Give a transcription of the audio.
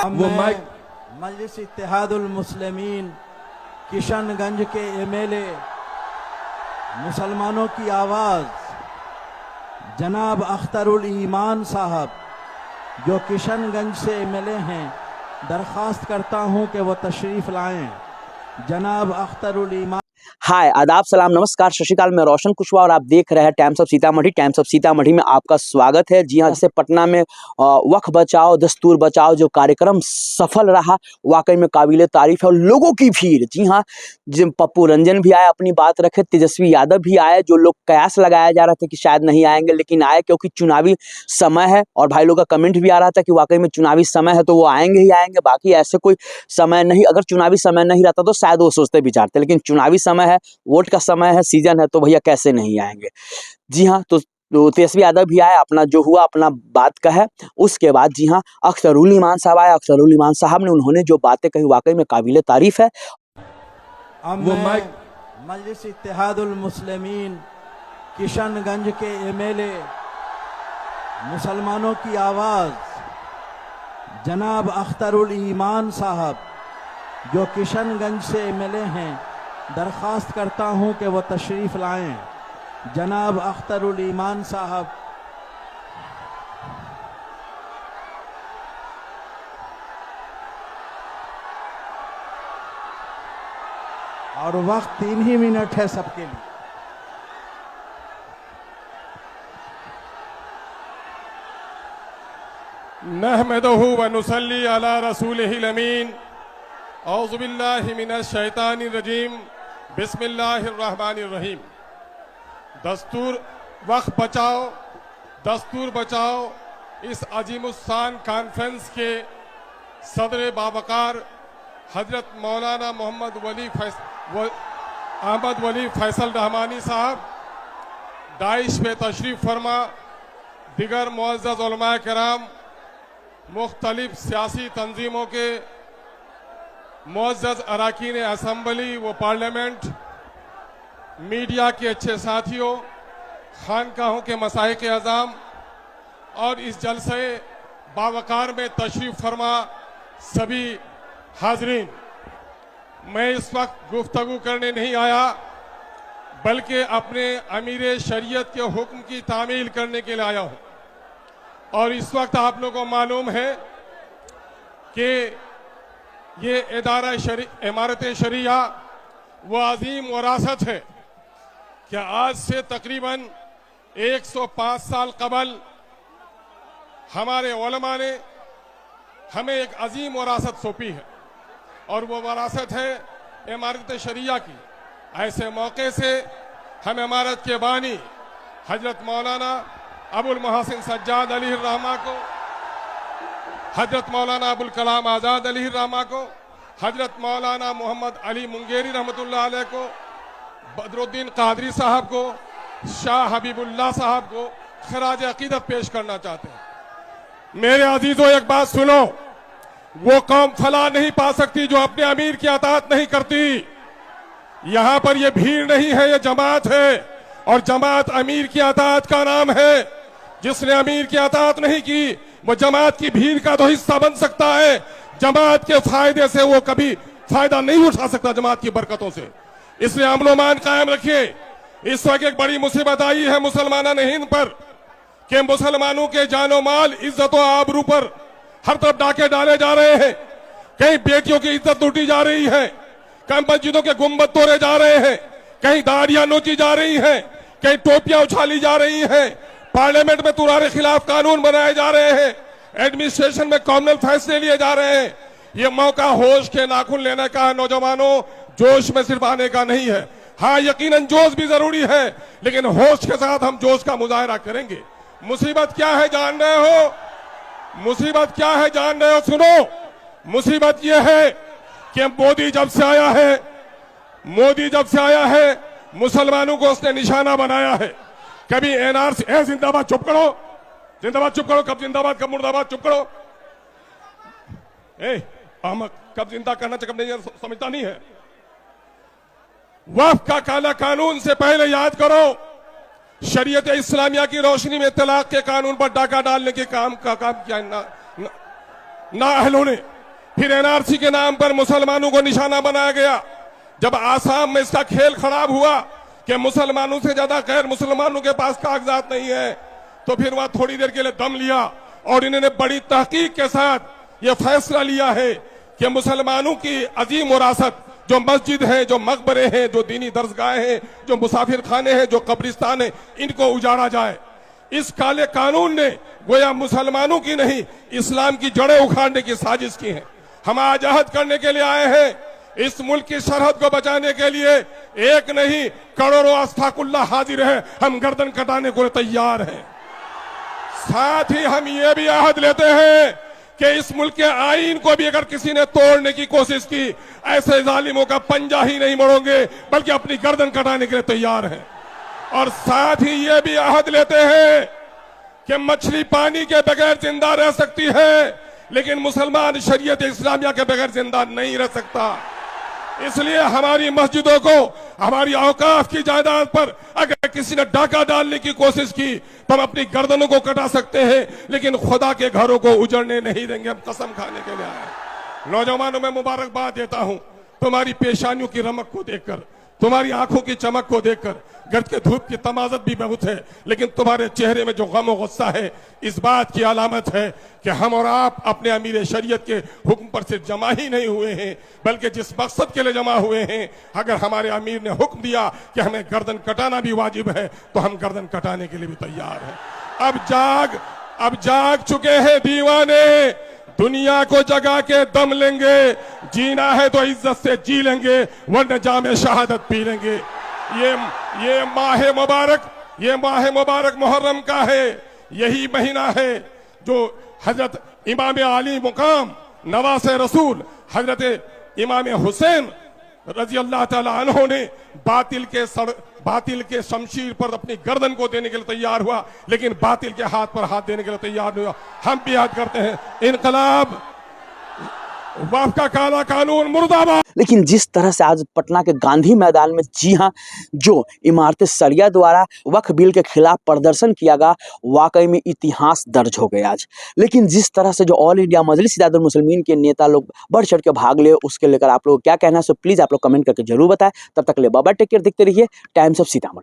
वो मजलिस इत्तेहादुल मुस्लिमीन किशनगंज के एमएलए मुसलमानों की आवाज़ जनाब अख्तरुल ईमान साहब जो किशनगंज से एमएलए हैं, दरख्वास्त करता हूं कि वो तशरीफ़ लाएं। जनाब अख्तरुल ईमान। हाय, आदाब, सलाम, नमस्कार, सत श्री अकाल। मैं रोशन कुशवाहा और आप देख रहे हैं times of Sitamarhi. Times of Sitamarhi में आपका स्वागत है। जी हाँ, जैसे पटना में वक्फ बचाओ दस्तूर बचाओ जो कार्यक्रम सफल रहा, वाकई में काबिले तारीफ है। और लोगों की भीड़, जी हाँ, जिन पप्पू रंजन भी आए, अपनी बात रखे, तेजस्वी यादव भी आए। जो लोग कयास लगाया जा रहा था कि शायद नहीं आएंगे, लेकिन आए, क्योंकि चुनावी समय है। और भाई लोग का कमेंट भी आ रहा था कि वाकई में चुनावी समय है तो वो आएंगे ही आएंगे, बाकी ऐसे कोई समय नहीं। अगर चुनावी समय नहीं रहता तो शायद वो सोचते विचारते, लेकिन चुनावी समय है, वोट का समय है, सीजन है, तो भैया कैसे नहीं आएंगे। जी हाँ, तो तेजस्वी यादव भी आए, अपना जो हुआ अपना बात कहे। उसके बाद जी हाँ, अख्तरुल ईमान साहब आए। अख्तरुल ईमान साहब ने उन्होंने जो बातें कही वाकई में काबिले तारीफ है। वो मजलिस इत्तेहादुल मुस्लिमीन किशनगंज के एमएलए मुसलमानों की आवाज़ जनाब अख्तरुल ईमान साहब जो किशनगंज से एमएलए हैं, दरख्वास्त करता हूं कि वो तशरीफ़ लाएं। जनाब अख्तरुल ईमान साहब। और वक्त 3 ही मिनट है सबके लिए। नहमदहु व नुसल्ली अला रसूलिहिल अमीन। औज़ु बिल्लाहि मिनश शैतानिर रजीम। बिस्मिल्लाहिर्रहमानिर्रहीम। वक्फ बचाओ दस्तूर बचाओ इस अजीमुस्शान कॉन्फ्रेंस के सदर बावकार हजरत मौलाना अहमद वली फैसल रहमानी साहब दाइश पे तशरीफ़ फरमा, दिगर मुअज़्ज़ज़ उलमा किराम, मुख्तलिफ सियासी तंजीमों के मुअज़्ज़ज़ अरकान असम्बली व पार्लियामेंट, मीडिया के अच्छे साथियों, खानकाहों के मसाइक अज़ाम और इस जलसे बावकार में तशरीफ़ फरमा सभी हाज़रीन, मैं इस वक्त गुफ्तगू करने नहीं आया बल्कि अपने अमीर शरीयत के हुक्म की तामील करने के लिए आया हूँ। और इस वक्त आप लोगों को मालूम है कि ये इमारत शरिया वो अजीम वरासत है कि आज से तकरीबन 105 साल कबल हमारे उलमा ने हमें एक अजीम वरासत सौंपी है और वो वरासत है इमारत शरिया की। ऐसे मौके से हम इमारत के बानी हजरत मौलाना अबुल मोहसिन सज्जाद अलैहिर्रहमा को, हजरत मौलाना अबुल कलाम आज़ाद अलैहिर्रहमा को, हजरत मौलाना मोहम्मद अली मुंगेरी रहमतुल्लाह अलैह को, बदरुद्दीन कादरी साहब को, शाह हबीबुल्लाह साहब को खराज अकीदत पेश करना चाहते हैं। मेरे अजीजों, एक बात सुनो, वो कौम फला नहीं पा सकती जो अपने अमीर की अताअत नहीं करती। यहां पर ये भीड़ नहीं है, ये जमात है, और जमात अमीर की अताअत का नाम है। जिसने अमीर की अताअत नहीं की वो जमात की भीड़ का तो हिस्सा बन सकता है, जमात के फायदे से वो कभी फायदा नहीं उठा सकता, जमात की बरकतों से। इसलिए अमन-ओ-मान कायम रखिए। इस वक्त एक बड़ी मुसीबत आई है मुसलमाना हिंद पर कि मुसलमानों के जानो माल, इज्जत और आबरू पर हर तरफ डाके डाले जा रहे हैं। कहीं बेटियों की इज्जत लूटी जा रही है, कहीं मस्जिदों के गुंबद तोड़े जा रहे हैं, कहीं दाढ़ियां नोची जा रही हैं, कहीं टोपियां उछाली जा रही हैं, पार्लियामेंट में तुम्हारे खिलाफ कानून बनाए जा रहे हैं, एडमिनिस्ट्रेशन में कॉमनल फैसले लिए जा रहे हैं। ये मौका होश के नाखून लेने का है नौजवानों, जोश में सिर्फ आने का नहीं है। हाँ, यकीनन जोश भी जरूरी है, लेकिन होश के साथ हम जोश का मुजाहरा करेंगे। मुसीबत क्या है जान रहे हो? मुसीबत क्या है जान रहे हो? सुनो, मुसीबत यह है कि मोदी जब से आया है मुसलमानों को उसने निशाना बनाया है। कभी एनआरसी, जिंदाबाद, चुप करो, जिंदाबाद, चुप करो, कब जिंदाबाद कब मुर्दाबाद, चुप करो। अहमद, कब जिंदा करना चाहिए कब नहीं समझता नहीं है। वक्फ का काला कानून से पहले याद करो, शरीयत इस्लामिया की रोशनी में तलाक के कानून पर डाका डालने के काम किया नाअहलों ने। फिर एनआरसी के नाम पर मुसलमानों को निशाना बनाया गया। जब आसाम में इसका खेल खराब हुआ कि मुसलमानों से ज्यादा गैर मुसलमानों के पास कागजात नहीं है, तो फिर वहां थोड़ी देर के लिए दम लिया और इन्होंने बड़ी तहकीक के साथ यह फैसला लिया है कि मुसलमानों की अजीम विरासत, जो मस्जिद है, जो मकबरे हैं, जो दीनी दरसगाहें हैं, जो मुसाफिर खाने हैं, जो कब्रिस्तान है, इनको उजाड़ा जाए। इस काले कानून ने गोया मुसलमानों की नहीं, इस्लाम की जड़ें उखाड़ने की साजिश की है। हम आज अहद करने के लिए आए हैं, इस मुल्क की सरहद को बचाने के लिए एक नहीं करोड़ों अस्तगफिरुल्लाह हाजिर है, हम गर्दन कटाने को तैयार हैं। साथ ही हम ये भी अहद लेते हैं कि इस मुल्क के आईन को भी अगर किसी ने तोड़ने की कोशिश की, ऐसे जालिमों का पंजा ही नहीं मोड़ोगे बल्कि अपनी गर्दन कटाने के लिए तैयार हैं। और साथ ही ये भी अहद लेते हैं कि मछली पानी के बगैर जिंदा रह सकती है, लेकिन मुसलमान शरीयत इस्लामिया के बगैर जिंदा नहीं रह सकता। इसलिए हमारी मस्जिदों को, हमारी औकाफ की जायदाद पर अगर किसी ने डाका डालने की कोशिश की तो हम अपनी गर्दनों को कटा सकते हैं, लेकिन खुदा के घरों को उजड़ने नहीं देंगे। हम कसम खाने के लिए आए। नौजवानों में मुबारकबाद देता हूं तुम्हारी पेशानियों की रमक को देखकर, तुम्हारी आंखों की चमक को देखकर। गर्द के धूप की तमाजत भी बहुत है, लेकिन तुम्हारे चेहरे में जो गम और गुस्सा है, इस बात की अलामत है कि हम और आप अपने अमीर शरीयत के हुक्म पर सिर्फ जमा ही नहीं हुए हैं, बल्कि जिस मकसद के लिए जमा हुए हैं, अगर हमारे अमीर ने हुक्म दिया कि हमें गर्दन कटाना भी वाजिब है तो हम गर्दन कटाने के लिए भी तैयार हैं। अब जाग चुके हैं दीवाने, दुनिया को जगा के दम लेंगे। जीना है तो इज्जत से जी लेंगे, वरना जामे शहादत पी लेंगे। ये माह मुबारक मुहर्रम का है। यही महीना है जो हजरत इमाम आली मुकाम नवासे रसूल हजरत इमाम हुसैन रजी अल्लाह ताला अन्हु ने बातिल के शमशीर पर अपनी गर्दन को देने के लिए तैयार हुआ, लेकिन बातिल के हाथ पर हाथ देने के लिए तैयार नहीं हुआ। हम भी याद करते हैं, इनकलाब, वक्फ का काला कानून मुर्दाबाद। लेकिन जिस तरह से आज पटना के गांधी मैदान में, जी हाँ, जो इमारत शरिया द्वारा वक्फ बिल के खिलाफ प्रदर्शन किया गया, वाकई में इतिहास दर्ज हो गया आज। लेकिन जिस तरह से जो ऑल इंडिया मजलिस इत्तेहादुल मुस्लिमीन के नेता लोग बढ़ चढ़ के भाग ले, उसके लेकर आप लोग क्या कहना है, सो प्लीज़ आप लोग कमेंट करके जरूर बताएं। तब तक ले बाबा, टेक केयर, देखते रहिए टाइम्स ऑफ सीतामढ़ी।